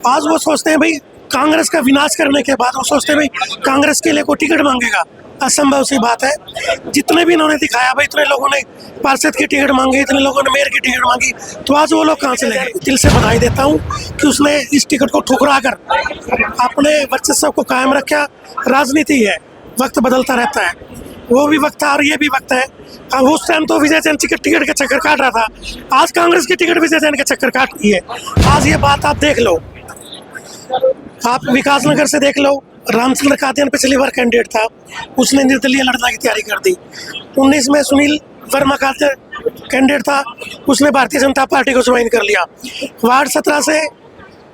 आज वो सोचते हैं भाई कांग्रेस का विनाश करने के बाद वो सोचते हैं भाई कांग्रेस के लिए कोई टिकट मांगेगा। असंभव सी बात है। जितने भी इन्होंने दिखाया भाई, इतने लोगों ने पार्षद की टिकट मांगी, इतने लोगों ने मेयर की टिकट मांगी, तो आज वो लोग कहाँ से लेंगे। दिल से बधाई देता हूँ कि उसने इस टिकट को ठुकरा कर अपने वर्चस्व को कायम रखा। राजनीति है, वक्त बदलता रहता है, वो भी वक्त था और ये भी वक्त है। अब उस टाइम तो विजय जैन टिकट के चक्कर काट रहा था, आज कांग्रेस की टिकट विजय जैन के चक्कर काट रही है। आज ये बात आप देख लो, आप विकासनगर से देख लो, रामचंद्र कादियान पिछली बार कैंडिडेट था, उसने निर्दलीय लड़ने की तैयारी कर दी। 19 में सुनील वर्मा का कैंडिडेट था, उसने भारतीय जनता पार्टी को ज्वाइन कर लिया। वार्ड 17 से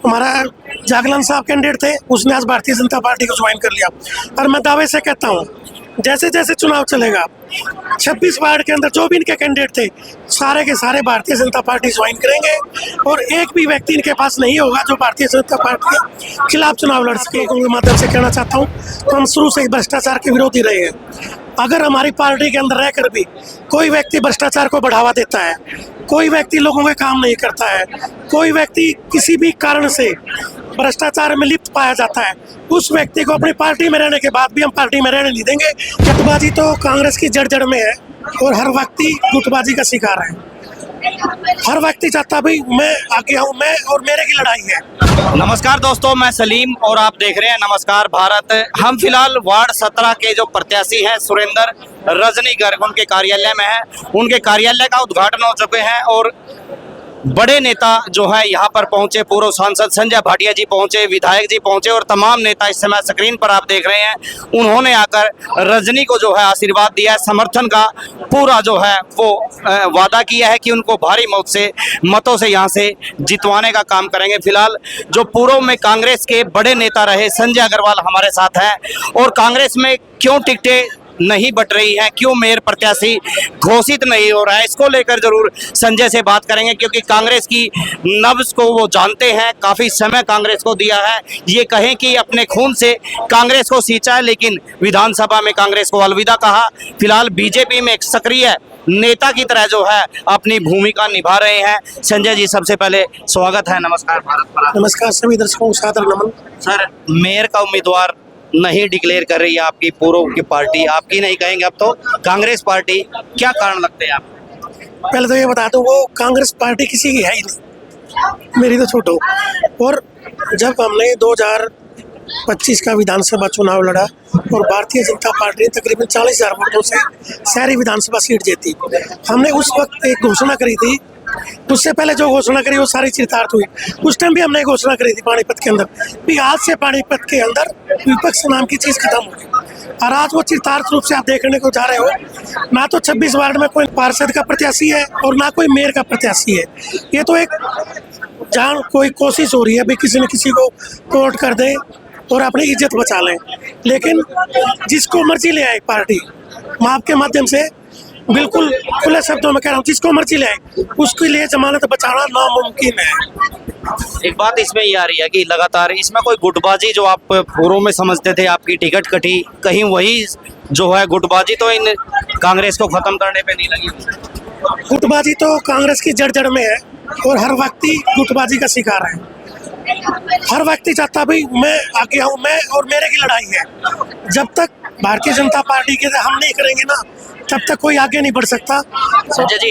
हमारा जागलन साहब कैंडिडेट थे, उसने आज भारतीय जनता पार्टी को ज्वाइन कर लिया। और मैं दावे से कहता हूँ जैसे जैसे चुनाव चलेगा 26 वार्ड के अंदर जो भी इनके कैंडिडेट थे सारे के सारे भारतीय जनता पार्टी ज्वाइन करेंगे और एक भी व्यक्ति इनके पास नहीं होगा जो भारतीय जनता पार्टी के खिलाफ चुनाव लड़ सके। के माध्यम से कहना चाहता हूँ तो हम शुरू से ही भ्रष्टाचार के विरोधी रहे हैं। अगर हमारी पार्टी के अंदर रहकर भी कोई व्यक्ति भ्रष्टाचार को बढ़ावा देता है, कोई व्यक्ति लोगों के काम नहीं करता है, कोई व्यक्ति किसी भी कारण से भ्रष्टाचार में लिप्त पाया जाता है, उस व्यक्ति को अपनी पार्टी में रहने के बाद भी हम पार्टी में रहने नहीं देंगे। गुटबाजी तो कांग्रेस की जड़ जड़ में है और हर व्यक्ति गुटबाजी का शिकार है। हर व्यक्ति चाहता भाई मैं आगे आऊं, मैं और मेरे की लड़ाई है। नमस्कार दोस्तों, मैं सलीम और आप देख रहे हैं नमस्कार भारत। हम फिलहाल वार्ड 17 के जो प्रत्याशी हैं सुरेंद्र रजनी गर्ग, उनके कार्यालय में हैं। उनके कार्यालय का उद्घाटन हो चुके हैं और बड़े नेता जो है यहाँ पर पहुंचे। पूर्व सांसद संजय भाटिया जी पहुंचे, विधायक जी पहुंचे और तमाम नेता इस समय स्क्रीन पर आप देख रहे हैं। उन्होंने आकर रजनी को जो है आशीर्वाद दिया है, समर्थन का पूरा जो है वो वादा किया है कि उनको भारी मतों से यहाँ से जितवाने का काम करेंगे। फिलहाल जो पूर्व में कांग्रेस के बड़े नेता रहे संजय अग्रवाल हमारे साथ हैं और कांग्रेस में क्यों टिकटें नहीं बट रही है, क्यों मेयर प्रत्याशी घोषित नहीं हो रहा है, इसको लेकर जरूर संजय से बात करेंगे क्योंकि कांग्रेस की नब्ज को वो जानते हैं। काफी समय कांग्रेस को दिया है, ये कहें कि अपने खून से कांग्रेस को सींचा है, लेकिन विधानसभा में कांग्रेस को अलविदा कहा। फिलहाल बीजेपी में एक सक्रिय नेता की तरह जो है अपनी भूमिका निभा रहे हैं। संजय जी, सबसे पहले स्वागत है नमस्कार भारत पर। नमस्कार सभी दर्शकों को सादर नमन। सर, मेयर का उम्मीदवार नहीं डिक्लेयर कर रही है आपकी पूर्व की पार्टी, आपकी नहीं कहेंगे अब तो कांग्रेस पार्टी, क्या कारण लगते हैं आपको? पहले तो ये बता दूं वो कांग्रेस पार्टी किसी की है ही नहीं, मेरी तो छोड़ो। और जब हमने 2025 का विधानसभा चुनाव लड़ा और भारतीय जनता पार्टी ने तकरीबन 40,000 वोटों से शहरी विधानसभा सीट जीती, हमने उस वक्त एक घोषणा करी थी। उससे पहले जो घोषणा करी वो सारी चरितार्थ हुई। उस टाइम भी हमने घोषणा करी थी पानीपत के अंदर भी आज से पानीपत के अंदर विपक्ष नाम की चीज खत्म होगी, और आज वो चरितार्थ रूप से आप देखने को जा रहे हो। ना तो 26 वार्ड में कोई पार्षद का प्रत्याशी है और ना कोई मेयर का प्रत्याशी है। ये तो एक जान कोई कोशिश हो रही है भी किसी न किसी को कोर्ट कर दे और अपनी इज्जत बचा लें, लेकिन जिसको मर्जी ले आए पार्टी, मैं आपके माध्यम से बिल्कुल खुले शब्दों में कह रहा हूँ, जिसको मर्जी ले आए उसके लिए जमानत बचाना नामुमकिन है। एक बात इसमें ये आ रही है कि लगातार इसमें कोई गुटबाजी जो आप पूर्व में समझते थे, आपकी टिकट कटी, कहीं वही जो है गुटबाजी तो इन कांग्रेस को खत्म करने पे नहीं लगी? गुटबाजी तो कांग्रेस की जड़ जड़ में है और हर व्यक्ति गुटबाजी का शिकार है। हर व्यक्ति चाहता भाई मैं आगे आऊं, मैं और मेरे की लड़ाई है। जब तक भारतीय जनता पार्टी के हम नहीं करेंगे ना, तब तक कोई आगे नहीं बढ़ सकता। संजय जी,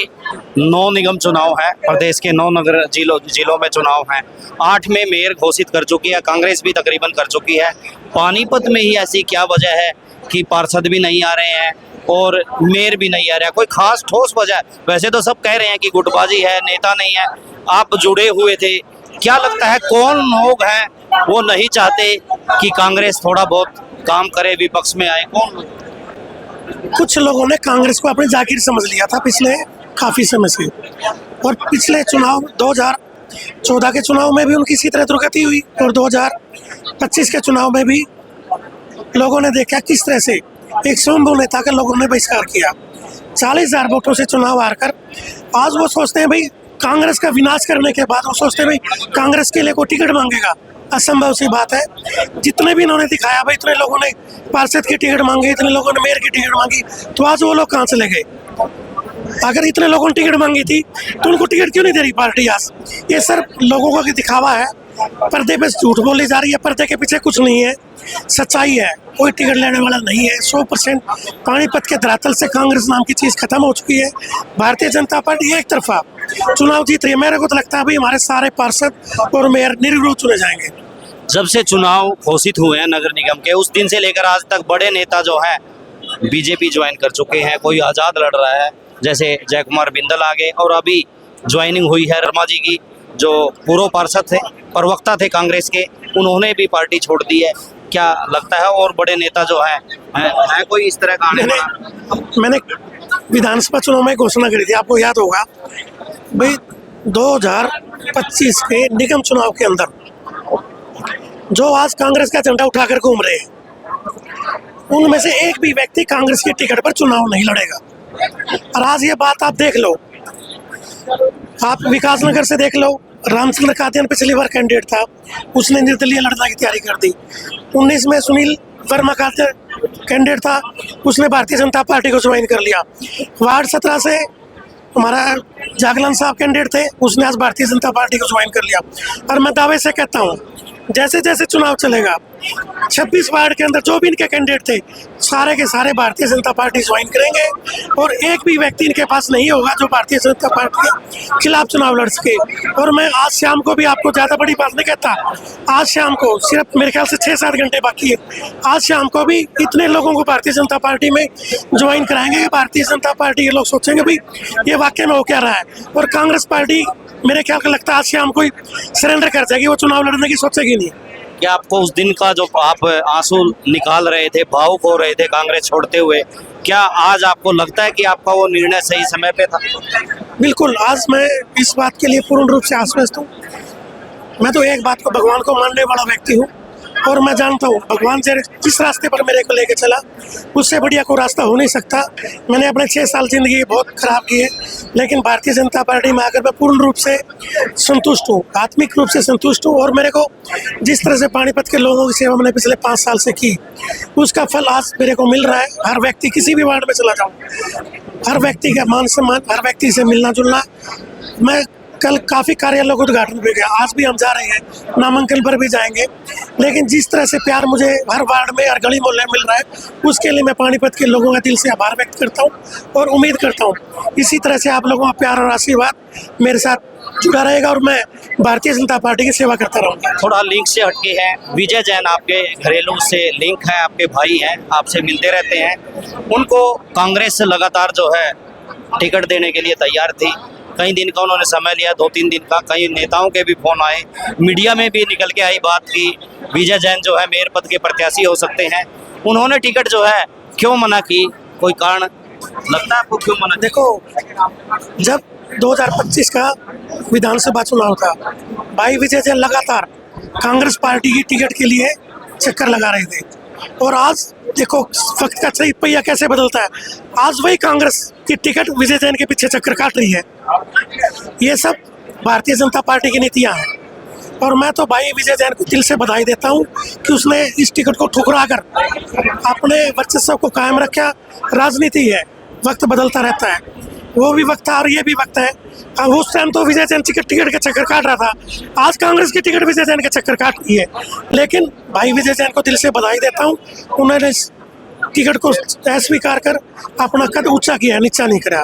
9 निगम चुनाव है, प्रदेश के 9 नगर जिलों में चुनाव है, 8 में मेयर घोषित कर चुकी है, कांग्रेस भी तकरीबन कर चुकी है। पानीपत में ही ऐसी क्या वजह है कि पार्षद भी नहीं आ रहे हैं और मेयर भी नहीं आ रहा? कोई खास ठोस वजह? वैसे तो सब कह रहे हैं कि गुटबाजी है, नेता नहीं है, आप जुड़े हुए थे, क्या लगता है कौन लोग हैं वो नहीं चाहते कि कांग्रेस थोड़ा बहुत काम करे, विपक्ष में आए? कौन? कुछ लोगों ने कांग्रेस को अपनी जागीर समझ लिया था पिछले काफी समय से, और पिछले चुनाव 2014 के चुनाव में भी उनकी इसी तरह दुर्गति हुई और 2025 के चुनाव में भी लोगों ने देखा किस तरह से एक स्वयंभू नेता का लोगों ने बहिष्कार किया। 40,000 वोटों से चुनाव हारकर आज वो सोचते हैं भाई कांग्रेस का विनाश करने के बाद वो सोचते हैं भाई कांग्रेस के लिए कोई टिकट मांगेगा। असंभव सी बात है। जितने भी इन्होंने दिखाया भाई, इतने लोगों ने पार्षद की टिकट मांगी, इतने लोगों ने मेयर की टिकट मांगी, तो आज वो लोग कहाँ चले गए? अगर इतने लोगों ने टिकट मांगी थी तो उनको टिकट क्यों नहीं दे रही पार्टी आज? ये सिर्फ लोगों का दिखावा है पर्दे पे झूठ बोली जा रही है, पर्दे के पीछे कुछ नहीं है, सच्चाई है। कोई टिकट लेने वाला नहीं है। 100% पानीपत के धरातल से कांग्रेस नाम की चीज़ खत्म हो चुकी है। भारतीय जनता पार्टी एक तरफा चुनाव जीत रही है। मेरे को तो लगता है भाई हमारे सारे पार्षद और मेयर निर्विरोध चुने जाएंगे। जब से चुनाव घोषित हुए हैं नगर निगम के, उस दिन से लेकर आज तक बड़े नेता जो हैं बीजेपी ज्वाइन कर चुके हैं। कोई आज़ाद लड़ रहा है, जैसे जय कुमार बिंदल आगे, और अभी ज्वाइनिंग हुई है वर्मा जी की, जो पूर्व पार्षद थे, प्रवक्ता थे कांग्रेस के, उन्होंने भी पार्टी छोड़ दी है। क्या लगता है और बड़े नेता जो हैं है कोई इस तरह का आने वाला? मैंने विधानसभा चुनाव में घोषणा करी थी, आपको याद होगा भाई, 2025 के निगम चुनाव के अंदर जो आज कांग्रेस का झंडा उठाकर घूम रहे हैं, उनमें से एक भी व्यक्ति कांग्रेस की टिकट पर चुनाव नहीं लड़ेगा। और आज ये बात आप देख लो, आप विकासनगर से देख लो, रामचंद्र कादियान पिछली बार कैंडिडेट था, उसने निर्दलीय लड़ने की तैयारी कर दी। 19 में सुनील वर्मा कादियान कैंडिडेट था, उसने भारतीय जनता पार्टी को ज्वाइन कर लिया। वार्ड 17 से हमारा जागलन साहब कैंडिडेट थे, उसने आज भारतीय जनता पार्टी को ज्वाइन कर लिया। और मैं दावे से कहता हूँ, जैसे जैसे चुनाव चलेगा, 26 वार्ड के अंदर जो भी इनके कैंडिडेट थे, सारे के सारे भारतीय जनता पार्टी ज्वाइन करेंगे। और एक भी व्यक्ति इनके पास नहीं होगा जो भारतीय जनता पार्टी के खिलाफ चुनाव लड़ सके। और मैं आज शाम को भी, आपको ज़्यादा बड़ी बात नहीं कहता, आज शाम को सिर्फ मेरे ख्याल से 6-7 घंटे बाकी है, आज शाम को भी इतने लोगों को भारतीय जनता पार्टी में ज्वाइन कराएंगे कि भारतीय जनता पार्टी के लोग सोचेंगे भाई ये वाकई में हो क्या रहा है। और कांग्रेस पार्टी मेरे ख्याल का लगता है आज शाम को ही सरेंडर कर जाएगी, वो चुनाव लड़ने की सोचेगी नहीं। क्या आपको उस दिन का जो आप आंसू निकाल रहे थे, भावुक हो रहे थे कांग्रेस छोड़ते हुए, क्या आज आपको लगता है कि आपका वो निर्णय सही समय पे था? बिल्कुल, आज मैं इस बात के लिए पूर्ण रूप से आश्वस्त हूँ। मैं तो एक बात को, भगवान को मानने वाला व्यक्ति हूँ, और मैं जानता हूँ भगवान जिस रास्ते पर मेरे को लेके चला, उससे बढ़िया कोई रास्ता हो नहीं सकता। मैंने अपने 6 साल ज़िंदगी बहुत ख़राब की है, लेकिन भारतीय जनता पार्टी में आकर मैं पूर्ण रूप से संतुष्ट हूँ, आत्मिक रूप से संतुष्ट हूँ। और मेरे को जिस तरह से पानीपत के लोगों की सेवा मैंने पिछले 5 साल से की, उसका फल आज मेरे को मिल रहा है। हर व्यक्ति, किसी भी वार्ड में चला जाऊँ, हर व्यक्ति का मान सम्मान, हर व्यक्ति से मिलना जुलना। मैं कल काफ़ी कार्यालयों का उद्घाटन पे गया, आज भी हम जा रहे हैं, नामांकन पर भी जाएंगे। लेकिन जिस तरह से प्यार मुझे हर वार्ड में, हर गली मोहल्ले में मिल रहा है, उसके लिए मैं पानीपत के लोगों का दिल से आभार व्यक्त करता हूं। और उम्मीद करता हूं इसी तरह से आप लोगों का प्यार और आशीर्वाद मेरे साथ जुड़ा रहेगा, और मैं भारतीय जनता पार्टी की सेवा करता रहूँगा। थोड़ा लिंक से हटके हैं, विजय जैन आपके घरेलू से लिंक है, आपके भाई हैं, आपसे मिलते रहते हैं। उनको कांग्रेस लगातार जो है टिकट देने के लिए तैयार थी, कई दिन का उन्होंने समय लिया, 2-3 दिन का। कई नेताओं के भी फोन आए, मीडिया में भी निकल के आई बात कि विजय जैन जो है मेयर पद के प्रत्याशी हो सकते हैं। उन्होंने टिकट जो है क्यों मना की, कोई कारण लगता है आपको क्यों मना? देखो, जब 2025 का विधानसभा चुनाव था, भाई विजय जैन लगातार कांग्रेस पार्टी की टिकट के लिए चक्कर लगा रहे थे। और आज देखो वक्त का सही पहिया कैसे बदलता है, आज वही कांग्रेस की टिकट विजय जैन के पीछे चक्कर काट रही है। ये सब भारतीय जनता पार्टी की नीतियां हैं। और मैं तो भाई विजय जैन को दिल से बधाई देता हूं कि उसने इस टिकट को ठुकरा कर अपने वर्चस्व को कायम रखा। राजनीति है, वक्त बदलता रहता है, वो भी वक्त था और ये भी वक्त है। अब उस टाइम तो विजय जैन टिकट के चक्कर काट रहा था, आज कांग्रेस की टिकट विजय जैन के चक्कर काट रही है। लेकिन भाई विजय जैन को दिल से बधाई देता हूँ, उन्होंने इस टिकट को अस्वीकार कर अपना कद ऊंचा किया, नीचा नहीं करा।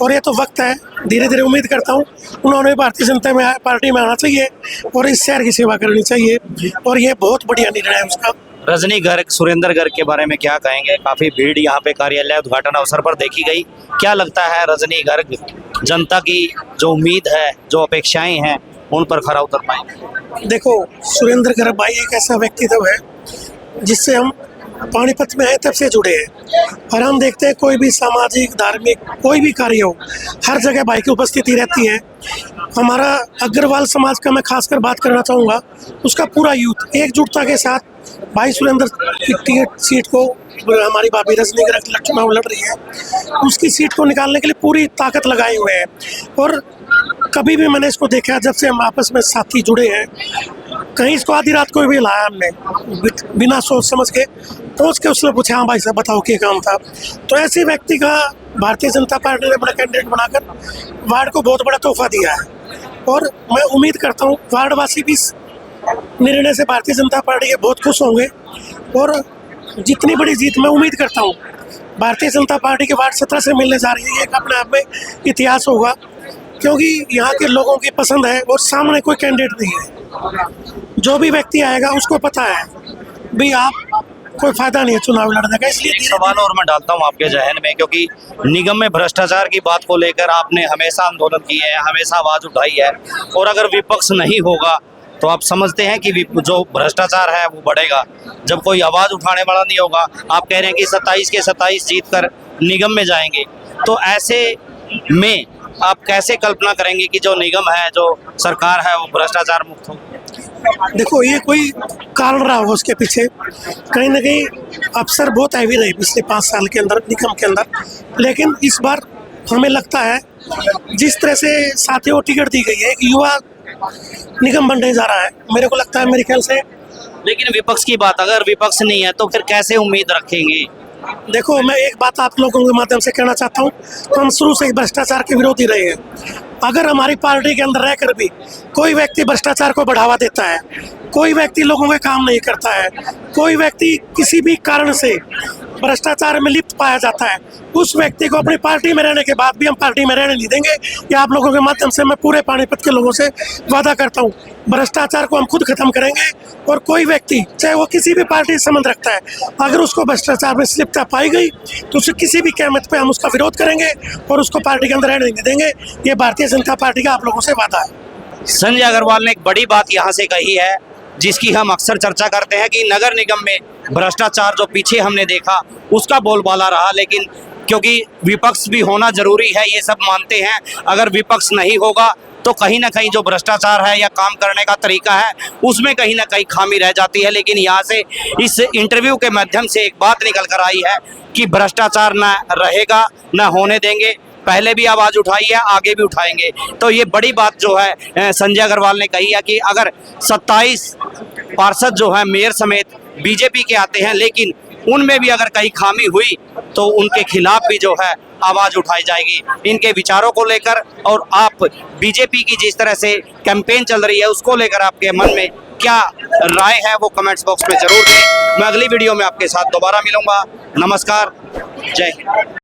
और ये तो वक्त है, धीरे धीरे उम्मीद करता हूँ उन्होंने भारतीय जनता पार्टी में आना चाहिए और इस शहर की सेवा करनी चाहिए। और ये बहुत बढ़िया निर्णय है उसका। रजनी गर्ग, सुरेंद्र गर्ग के बारे में क्या कहेंगे? काफी भीड़ यहाँ पे कार्यालय उद्घाटन अवसर पर देखी गई। क्या लगता है रजनी गर्ग जनता की जो उम्मीद है, जो अपेक्षाएं हैं, उन पर खरा उतर पाएंगे? देखो, सुरेंद्र गर्ग भाई एक ऐसा व्यक्तित्व है जिससे हम पानीपत में आए तब से जुड़े हैं। और हम देखते हैं कोई भी सामाजिक, धार्मिक, कोई भी कार्य हो, हर जगह भाई की उपस्थिति रहती है। हमारा अग्रवाल समाज का मैं खासकर बात करना चाहूँगा, उसका पूरा यूथ एकजुटता के साथ भाई सुरेंद्र की टिकट सीट को, हमारी भाभी रजनी गर्ग चुनाव लड़ रही है, उसकी सीट को निकालने के लिए पूरी ताकत लगाए हुए हैं। और कभी भी मैंने इसको देखा, जब से हम आपस में साथी जुड़े हैं, कहीं इसको आधी रात को भी लाया हमने, बिना सोच समझ के पहुंच के उसने पूछा, हाँ भाई साहब बताओ क्या काम था। तो ऐसे व्यक्ति का भारतीय जनता पार्टी ने अपना कैंडिडेट बनाकर वार्ड को बहुत बड़ा तोहफा दिया है। और मैं उम्मीद करता हूँ वार्डवासी भी निर्णय से भारतीय जनता पार्टी के बहुत खुश होंगे और जितनी बड़ी जीत मैं उम्मीद करता हूँ भारतीय जनता पार्टी के वार्ड 17 से मिलने जा रही है। ये एक अपने आप में इतिहास होगा, क्योंकि यहाँ के लोगों की पसंद है और सामने कोई कैंडिडेट नहीं है। जो भी व्यक्ति आएगा उसको पता है भाई आप कोई फायदा नहीं है चुनाव लड़ने का। इसलिए एक सवाल और मैं डालता हूं आपके जहन में, क्योंकि निगम में भ्रष्टाचार की बात को लेकर आपने हमेशा आंदोलन किए हैं, हमेशा आवाज उठाई है, और अगर विपक्ष नहीं होगा तो आप समझते हैं कि जो भ्रष्टाचार है वो बढ़ेगा। जब कोई आवाज उठाने वाला नहीं होगा, आप कह रहे हैं कि 27 के 27 जीत कर निगम में जाएंगे, तो ऐसे में आप कैसे कल्पना करेंगे कि जो निगम है, जो सरकार है, वो भ्रष्टाचार मुक्त हो? देखो, ये कोई कारण रहा हो उसके पीछे, कहीं ना कहीं अफसर बहुत हैवी रहे पिछले 5 साल के अंदर निगम के अंदर, लेकिन इस बार हमें लगता है जिस तरह से साथियों को टिकट दी गई है, एक युवा निगम बनने जा रहा है, मेरे को लगता है, मेरे ख्याल से। लेकिन विपक्ष की बात, अगर विपक्ष नहीं है तो फिर कैसे उम्मीद रखेंगे? देखो, मैं एक बात आप लोगों के माध्यम से कहना चाहता हूँ, तो हम शुरू से भ्रष्टाचार के विरोधी रहे हैं। अगर हमारी पार्टी के अंदर रहकर भी कोई व्यक्ति भ्रष्टाचार को बढ़ावा देता है, कोई व्यक्ति लोगों के काम नहीं करता है, कोई व्यक्ति किसी भी कारण से भ्रष्टाचार में लिप्त पाया जाता है, उस व्यक्ति को अपनी पार्टी में रहने के बाद भी हम पार्टी में रहने नहीं देंगे। ये आप लोगों के माध्यम से मैं पूरे पानीपत के लोगों से वादा करता हूँ, भ्रष्टाचार को हम खुद खत्म करेंगे। और कोई व्यक्ति चाहे वो किसी भी पार्टी से संबंध रखता है, अगर उसको भ्रष्टाचार में लिप्तता पाई गई तो उसे किसी भी कीमत पे हम उसका विरोध करेंगे और उसको पार्टी के अंदर रहने नहीं देंगे। ये भारतीय जनता पार्टी का आप लोगों से वादा है। संजय अग्रवाल ने एक बड़ी बात यहाँ से कही है, जिसकी हम अक्सर चर्चा करते हैं कि नगर निगम में भ्रष्टाचार जो पीछे हमने देखा उसका बोलबाला रहा, लेकिन क्योंकि विपक्ष भी होना जरूरी है, ये सब मानते हैं। अगर विपक्ष नहीं होगा तो कहीं ना कहीं जो भ्रष्टाचार है या काम करने का तरीका है उसमें कहीं ना कहीं खामी रह जाती है। लेकिन यहाँ से इस इंटरव्यू के माध्यम से एक बात निकल कर आई है कि भ्रष्टाचार ना रहेगा, ना होने देंगे। पहले भी आवाज उठाई है, आगे भी उठाएंगे। तो ये बड़ी बात जो है संजय अग्रवाल ने कही है कि अगर 27 पार्षद जो है मेयर समेत बीजेपी के आते हैं, लेकिन उनमें भी अगर कहीं खामी हुई तो उनके खिलाफ भी जो है आवाज उठाई जाएगी। इनके विचारों को लेकर और आप बीजेपी की जिस तरह से कैंपेन चल रही है उसको लेकर आपके मन में क्या राय है वो कमेंट्स बॉक्स में जरूर दें। मैं अगली वीडियो में आपके साथ दोबारा मिलूंगा। नमस्कार, जय हिंद।